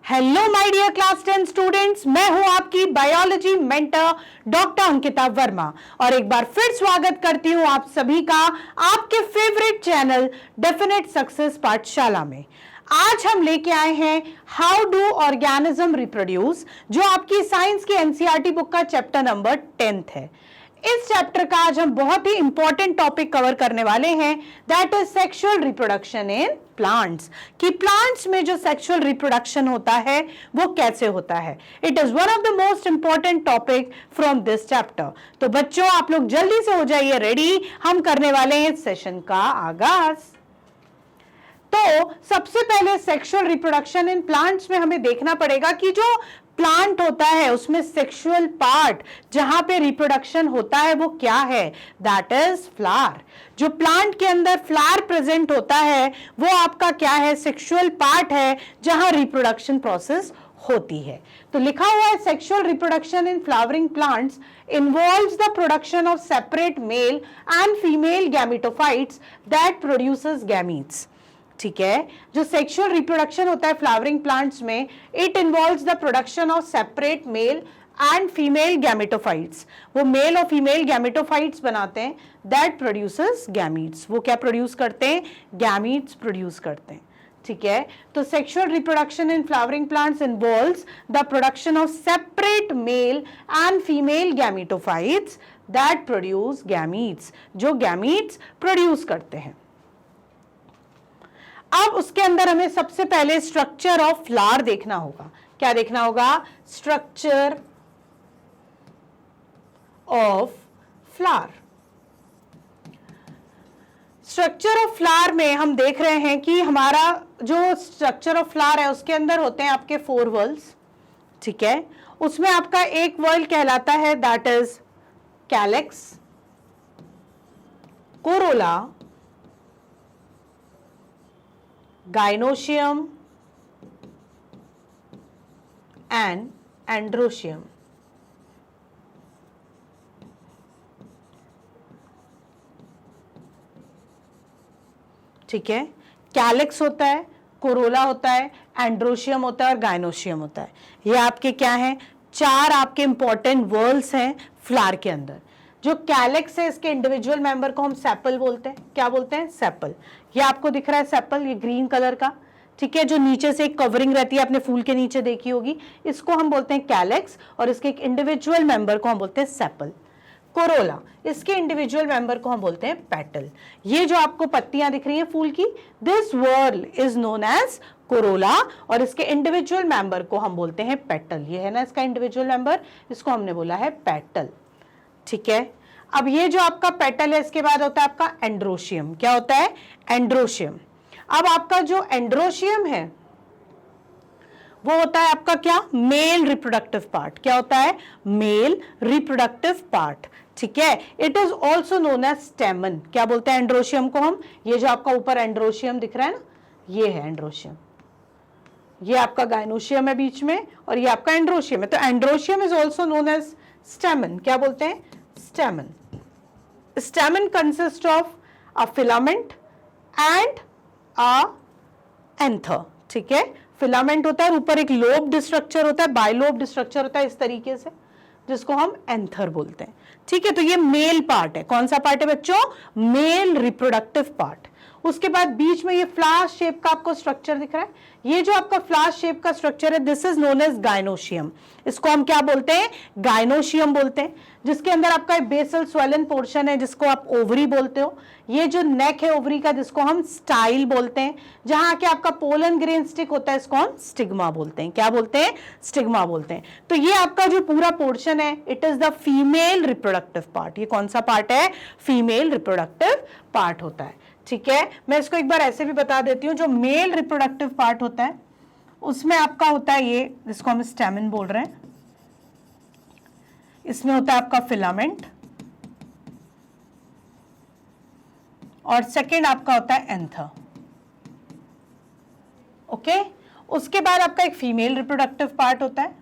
Hello my dear class 10 students, मैं हूं आपकी biology mentor doctor Ankita Verma और एक बार फिर स्वागत करती हूं आप सभी का आपके फेवरेट चैनल डेफिनेट सक्सेस पाठशाला में। आज हम लेके आए हैं हाउ डू ऑर्गेनिज्म रिप्रोड्यूस, जो आपकी साइंस की एनसीईआरटी बुक का चैप्टर नंबर 10 है। इस चैप्टर का आज हम बहुत ही इंपॉर्टेंट टॉपिक कवर करने वाले हैं, that is sexual reproduction in plants. कि प्लांट्स में जो सेक्सुअल रिप्रोडक्शन होता है वो कैसे होता है। It is one of the most important topic from this chapter. तो बच्चों, आप लोग जल्दी से हो जाइए रेडी, हम करने वाले हैं इस सेशन का आगाज। तो सबसे पहले सेक्सुअल रिप्रोडक्शन इन प्लांट्स में हमें देखना पड़ेगा कि जो प्लांट होता है उसमें सेक्सुअल पार्ट जहां पे रिप्रोडक्शन होता है वो क्या है, दैट इज फ्लावर। जो प्लांट के अंदर फ्लावर प्रेजेंट होता है वो आपका क्या है, सेक्सुअल पार्ट है जहां रिप्रोडक्शन प्रोसेस होती है। तो लिखा हुआ है sexual reproduction in flowering plants involves the production of separate male and female gametophytes that produces gametes। ठीक है, जो सेक्सुअल रिप्रोडक्शन होता है फ्लावरिंग प्लांट्स में, it involves the production of separate male and female gametophytes. वो mail और female gametophytes बनाते हैं, दैट प्रोड्यूसेस गैमीट्स। वो क्या प्रोड्यूस करते हैं, गैमीट्स प्रोड्यूस करते हैं। ठीक है, तो sexual reproduction in flowering plants involves the production of separate male and female gametophytes that produce gametes, जो गैमीट्स प्रोड्यूस करते हैं। अब उसके अंदर हमें सबसे पहले स्ट्रक्चर ऑफ फ्लावर देखना होगा। क्या देखना होगा, structure of flower. Structure of flower में हम देख रहे हैं कि हमारा जो स्ट्रक्चर ऑफ फ्लावर है उसके अंदर होते हैं आपके 4 वर्ल्स। ठीक है, उसमें आपका एक वर्ल कहलाता है that is calyx, Corolla, gynoecium and androecium. ठीक है, कैलेक्स होता है, कोरोला होता है, एंड्रोशियम होता है और गाइनोशियम होता है। ये आपके क्या हैं, 4 आपके इंपॉर्टेंट वर्ल्स हैं फ्लावर के अंदर। जो कैलेक्स है इसके इंडिविजुअल मेंबर को हम सेपल बोलते हैं। क्या बोलते हैं, सेपल। ये आपको दिख रहा है सेपल, ये ग्रीन कलर का। ठीक है, जो नीचे से एक कवरिंग रहती है, आपने फूल के नीचे देखी होगी, इसको हम बोलते हैं कैलेक्स और इसके एक इंडिविजुअल मेंबर को हम बोलते हैं सेपल। कोरोला, इसके इंडिविजुअल मेंबर को हम बोलते हैं पेटल। ये जो आपको पत्तियां दिख रही हैं फूल की, this whorl is known as corolla और इसके इंडिविजुअल मेंबर को हम बोलते हैं पेटल। ये है ना इसका इंडिविजुअल मेंबर, इसको हमने बोला है पेटल। ठीक है, अब ये जो आपका पेटल है इसके बाद होता है आपका एंड्रोशियम। क्या होता है, एंड्रोशियम। अब आपका जो एंड्रोशियम है वो होता है आपका क्या, मेल रिप्रोडक्टिव पार्ट। क्या होता है, मेल रिप्रोडक्टिव पार्ट। ठीक है, it is also known as stamen. क्या बोलते हैं एंड्रोशियम को हम, ये जो आपका ऊपर एंड्रोशियम दिख रहा है ना, ये है एंड्रोशियम। ये आपका गाइनोशियम है बीच में और ये आपका एंड्रोशियम है। तो androecium is also known as stamen. क्या बोलते हैं, stamen. Stamen consist of a filament and a anther. ठीक है, फिलामेंट होता है, ऊपर एक लोब्ड स्ट्रक्चर होता है, बाइलोब्ड स्ट्रक्चर होता है इस तरीके से, जिसको हम एंथर बोलते हैं। ठीक है, तो ये मेल पार्ट है। कौन सा पार्ट है बच्चों, मेल रिप्रोडक्टिव पार्ट। उसके बाद बीच में ये फ्लावर शेप का आपको स्ट्रक्चर दिख रहा है, ये जो आपका फ्लावर शेप का स्ट्रक्चर है this is known as gynoecium. इसको हम क्या बोलते हैं, गाइनोशियम बोलते हैं। जिसके अंदर आपका बेसल स्वेलन पोर्शन है जिसको आप ओवरी बोलते हो। ये जो नेक है ओवरी का जिसको हम स्टाइल बोलते हैं। जहां के आपका पोलन ग्रेन स्टिक होता है इसको हम स्टिग्मा बोलते हैं। क्या बोलते हैं, स्टिग्मा बोलते हैं। तो ये आपका जो पूरा पोर्शन है it is the female reproductive part. ये कौन सा पार्ट है, फीमेल रिप्रोडक्टिव पार्ट होता है। ठीक है, मैं इसको एक बार ऐसे भी बता देती हूं। जो मेल रिप्रोडक्टिव पार्ट होता है उसमें आपका होता है ये जिसको हम स्टेमन बोल रहे हैं, इसमें होता है आपका फिलामेंट और सेकंड आपका होता है एंथर। ओके, उसके बाद आपका एक फीमेल रिप्रोडक्टिव पार्ट होता है।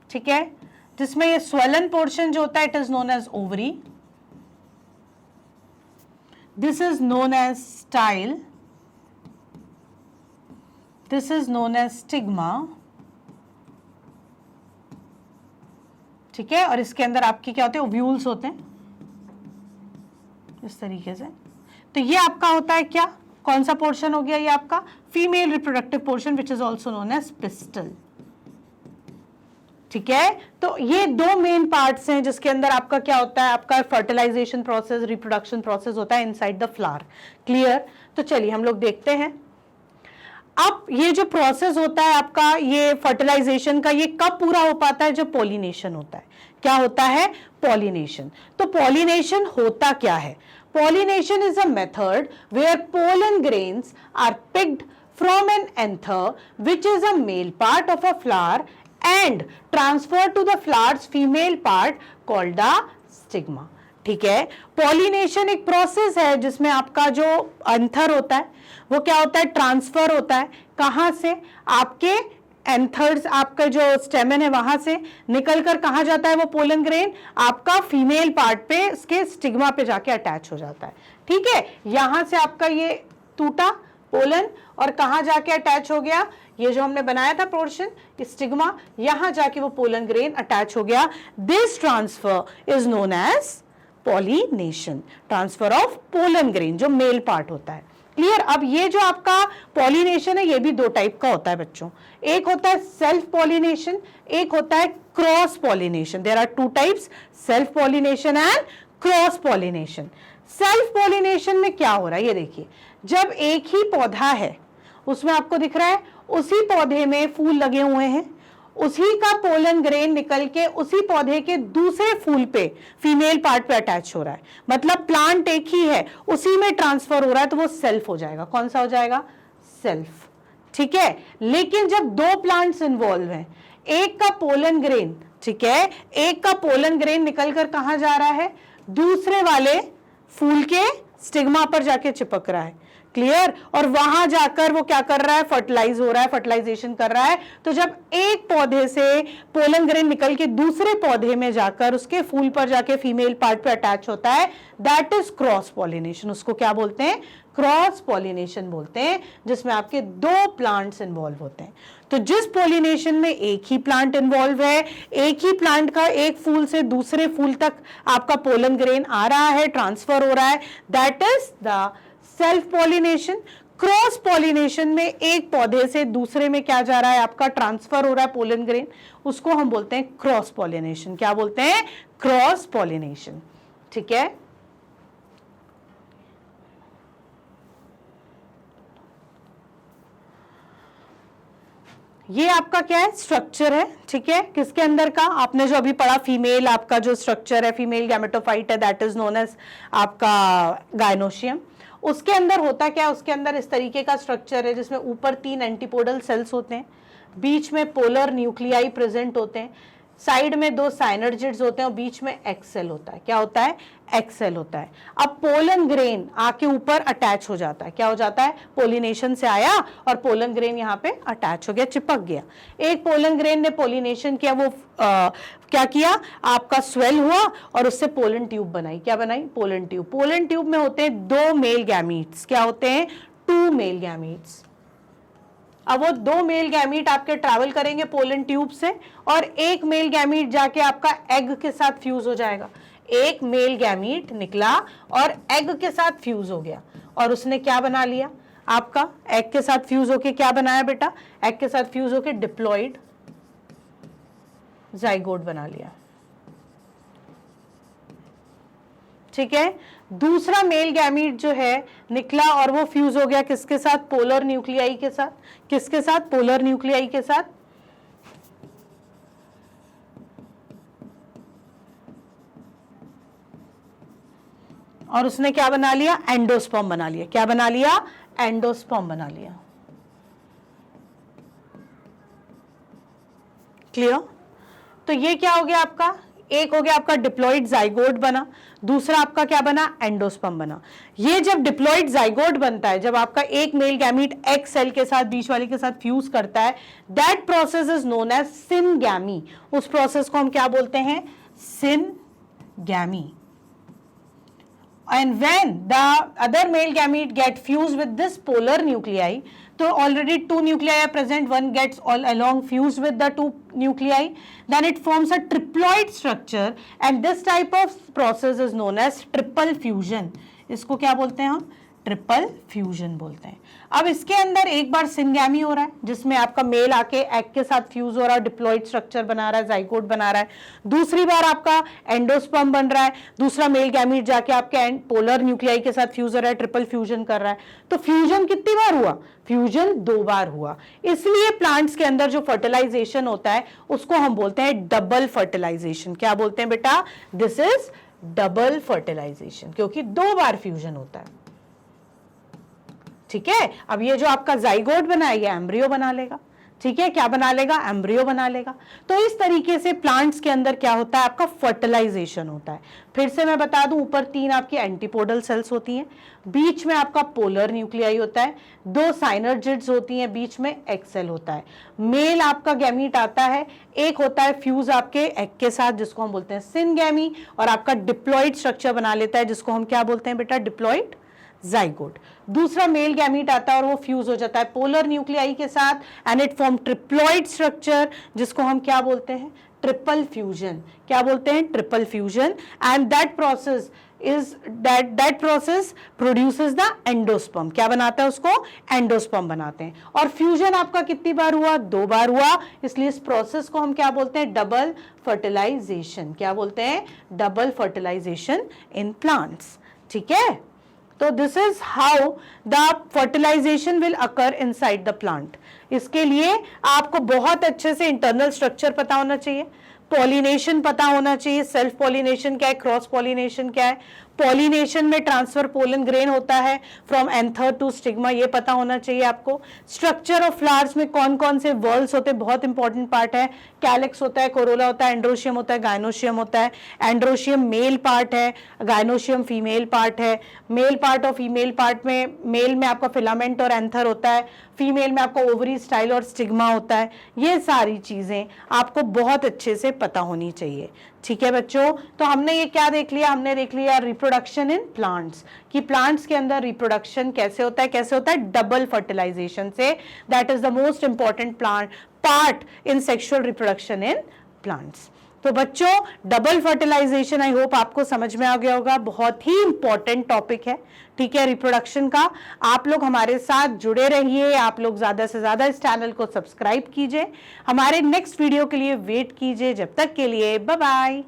ठीक है, जिसमें ये स्वेलन पोर्शन जो होता है it is known as ovary. This is known as style this is known as stigma, ठीक है। और इसके अंदर आपके क्या होते हैं, ओव्यूल्स होते हैं इस तरीके से। तो ये आपका होता है क्या, कौन सा पोर्शन हो गया, ये आपका female reproductive portion which is also known as pistil, ठीक है। तो ये दो मेन पार्ट्स हैं जिसके अंदर आपका क्या होता है, आपका फर्टिलाइजेशन प्रोसेस, रिप्रोडक्शन प्रोसेस होता है इनसाइड द फ्लावर। क्लियर। तो चलिए हम लोग देखते हैं। अब ये जो प्रोसेस होता है आपका ये फर्टिलाइजेशन का, ये कब पूरा हो पाता है, जब पॉलिनेशन होता है। क्या होता है, पॉलिनेशन। तो पॉलिनेशन होता क्या है, pollination is a method where pollen grains are picked from an anther which is a male part of a flower and transferred to the flower's female part called the stigma, ठीक है। Pollination एक process है जिसमें आपका जो anther होता है वो क्या होता है, ट्रांसफर होता है। कहां से, आपके एंथर्स, आपका जो स्टेमन है वहां से निकलकर कहां जाता है वो पोलन ग्रेन, आपका फीमेल पार्ट पे, इसके स्टिग्मा पे जाके अटैच हो जाता है, ठीक है। यहां से आपका ये टूटा पोलन और कहां जाके अटैच हो गया, ये जो हमने बनाया था पोर्शन स्टिग्मा, यहां जाके वो पोलन ग्रेन अटैच हो गया। This transfer is known as pollination, transfer of pollen grain जो मेल पार्ट होता है। क्लियर। अब ये जो आपका पॉलिनेशन है ये भी दो टाइप का होता है बच्चों, एक होता है सेल्फ पॉलिनेशन, एक होता है cross pollination. There are two types, self pollination and cross pollination. Self pollination में क्या हो रहा है, ये देखिए, जब एक ही पौधा है उसमें आपको दिख रहा है उसी पौधे में फूल लगे हुए हैं, उसी का पोलन ग्रेन निकल के उसी पौधे के दूसरे फूल पे फीमेल पार्ट पे अटैच हो रहा है, मतलब प्लांट एक ही है उसी में ट्रांसफर हो रहा है, तो वो सेल्फ हो जाएगा। कौन सा हो जाएगा, सेल्फ, ठीक है। लेकिन जब दो प्लांट्स इन्वॉल्व हैं, एक का पोलन ग्रेन, ठीक है, एक का पोलन ग्रेन निकलकर कहां जा रहा है, दूसरे वाले फूल के स्टिग्मा पर जाके चिपक रहा है। क्लियर। और वहां जाकर वो क्या कर रहा है, फर्टिलाइज हो रहा है, फर्टिलाइजेशन कर रहा है। तो जब एक पौधे से पोलन ग्रेन निकल के दूसरे पौधे में जाकर उसके फूल पर जाके फीमेल पार्ट पे अटैच होता है, दैट इज क्रॉस पॉलिनेशन। उसको क्या बोलते हैं, क्रॉस पॉलिनेशन बोलते हैं, जिसमें आपके दो प्लांट्स इन्वॉल्व होते हैं। तो जिस पॉलिनेशन में एक ही प्लांट इन्वॉल्व है, एक ही प्लांट का एक फूल से दूसरे फूल तक आपका पोलन ग्रेन आ रहा है, ट्रांसफर हो रहा है, that is the self pollination. Cross pollination में एक पौधे से दूसरे में क्या जा रहा है, आपका ट्रांसफर हो रहा है पोलन ग्रेन, उसको हम बोलते हैं क्रॉस पॉलिनेशन। क्या बोलते हैं, क्रॉस पॉलिनेशन, ठीक है। ये आपका क्या है, स्ट्रक्चर है, ठीक है। किसके अंदर का, आपने जो अभी पढ़ा फीमेल, आपका जो स्ट्रक्चर है फीमेल गैमेटोफाइट है, दैट इज नोन एज आपका गायनोशियम। उसके अंदर होता क्या है, उसके अंदर इस तरीके का स्ट्रक्चर है जिसमें ऊपर 3 एंटीपोडल सेल्स होते हैं, बीच में पोलर न्यूक्लियाई प्रेजेंट होते हैं, साइड में 2 साइनर्जिड्स होते हैं और बीच में एक्सेल होता है। क्या होता है, एक्सेल होता है। अब पोलन ग्रेन आके ऊपर अटैच हो जाता है, क्या हो जाता है, पोलिनेशन से आया और पोलन ग्रेन यहाँ पे अटैच हो गया, चिपक गया। एक पोलन ग्रेन ने पोलिनेशन किया, वो क्या किया, आपका स्वेल हुआ और उससे पोलन ट्यूब बनाई। क्या बनाई, पोलन ट्यूब। पोलन ट्यूब में होते हैं 2 मेल गैमीट्स। क्या होते हैं, 2 मेल गैमीट्स। अब वो 2 मेल गैमीट आपके ट्रैवल करेंगे पोलन ट्यूब से और एक मेल गैमीट जाके आपका एग के साथ फ्यूज हो जाएगा। एक मेल गैमीट निकला और एग के साथ फ्यूज हो गया और उसने क्या बना लिया, आपका एग के साथ फ्यूज होके क्या बनाया बेटा, एग के साथ फ्यूज होके डिप्लॉइड जाइगोट बना लिया, ठीक है। दूसरा मेल गैमीट जो है निकला और वो फ्यूज हो गया किसके साथ, पोलर न्यूक्लियाई के साथ। किसके साथ, पोलर न्यूक्लियाई के साथ। और उसने क्या बना लिया, एंडोस्पर्म बना लिया। क्या बना लिया, एंडोस्पर्म बना लिया। क्लियर। तो ये क्या हो गया आपका, एक हो गया आपका डिप्लॉइड जाइगोट बना, दूसरा आपका क्या बना, एंडोस्पर्म बना। ये जब डिप्लॉइड जाइगोट बनता है, जब आपका एक मेल गैमीट एक सेल के साथ बीच वाले के साथ फ्यूज करता है, that process is known as syngamy. उस प्रोसेस को हम क्या बोलते हैं, syngamy. And when the other male gamete get fused with this polar nuclei, तो already two nuclei are present, one gets all along fused with the two nuclei, then it forms a triploid structure and this type of process is known as triple fusion. इसको क्या बोलते हैं हम? Triple fusion बोलते हैं. अब इसके अंदर एक बार सिनगैमी हो रहा है जिसमें आपका मेल आके एग के साथ फ्यूज हो रहा है, डिप्लॉइड स्ट्रक्चर बना रहा है, जाइगोट बना रहा है. दूसरी बार आपका एंडोस्पर्म बन रहा है, दूसरा मेल गैमीट जाके आपके पोलर न्यूक्लियाई के साथ फ्यूज हो रहा है, ट्रिपल फ्यूजन कर रहा है. तो फ्यूजन कितनी बार हुआ? फ्यूजन 2 बार हुआ. इसलिए प्लांट्स के अंदर जो फर्टिलाइजेशन होता है उसको हम बोलते हैं डबल फर्टिलाइजेशन. क्या बोलते हैं बेटा? दिस इज डबल फर्टिलाइजेशन, क्योंकि 2 बार फ्यूजन होता है. ठीक है. अब ये जो आपका जाइगोट बना है ये एम्ब्रियो बना लेगा. ठीक है, क्या बना लेगा? एम्ब्रियो बना लेगा. तो इस तरीके से प्लांट्स के अंदर क्या होता है? आपका फर्टिलाइजेशन होता है. फिर से मैं बता दूं, ऊपर 3 आपकी एंटीपोडल सेल्स होती हैं, बीच में आपका पोलर न्यूक्लियाई होता है, 2 साइनर्जिड्स होती हैं, बीच में एग सेल होता है. मेल आपका गैमीट आता है, एक होता है फ्यूज आपके एग के साथ जिसको हम बोलते हैं सिनगैमी, और आपका डिप्लॉइड स्ट्रक्चर बना लेता है जिसको हम क्या बोलते हैं बेटा? Diploid zygote. दूसरा मेल गैमीट आता है और वो फ्यूज हो जाता है पोलर न्यूक्लियाई के साथ and it form triploid structure जिसको हम क्या बोलते हैं? Triple fusion. क्या बोलते हैं? Triple fusion. And that process produces the endosperm. क्या बनाता है उसको? एंडोस्पर्म बनाते हैं. और फ्यूजन आपका कितनी बार हुआ? 2 बार हुआ. इसलिए इस प्रोसेस को हम क्या बोलते हैं? Double fertilization. क्या बोलते हैं? Double fertilization in plants. ठीक है. तो this is how the fertilization will occur inside the plant. इसके लिए आपको बहुत अच्छे से इंटरनल स्ट्रक्चर पता होना चाहिए, पॉलिनेशन पता होना चाहिए, सेल्फ पॉलिनेशन क्या है, क्रॉस पॉलिनेशन क्या है, पॉलिनेशन में ट्रांसफर पोलन ग्रेन होता है फ्रॉम एंथर टू स्टिग्मा, ये पता होना चाहिए आपको. स्ट्रक्चर ऑफ फ्लावर्स में कौन कौन से वर्ल्स होते हैं, बहुत इंपॉर्टेंट पार्ट है. कैलेक्स होता है, कोरोला होता है, एंड्रोशियम होता है, गायनोशियम होता है. एंड्रोशियम मेल पार्ट है, गायनोशियम फीमेल पार्ट है. मेल पार्ट और फीमेल पार्ट में मेल में आपका फिलामेंट और एंथर होता है, फीमेल में आपका ओवरी, स्टाइल और स्टिग्मा होता है. ये सारी चीजें आपको बहुत अच्छे से पता होनी चाहिए. ठीक है बच्चों. तो हमने ये क्या देख लिया? हमने देख लिया रिप्रोडक्शन इन प्लांट्स, कि प्लांट्स के अंदर रिप्रोडक्शन कैसे होता है. कैसे होता है? डबल फर्टिलाइजेशन से. That is the most important part in sexual reproduction in plants. तो बच्चों, डबल फर्टिलाइजेशन आई होप आपको समझ में आ गया होगा. बहुत ही इंपॉर्टेंट टॉपिक है. ठीक है, रिप्रोडक्शन का. आप लोग हमारे साथ जुड़े रहिए, आप लोग ज्यादा से ज्यादा इस चैनल को सब्सक्राइब कीजिए, हमारे नेक्स्ट वीडियो के लिए वेट कीजिए. जब तक के लिए बाय बाय.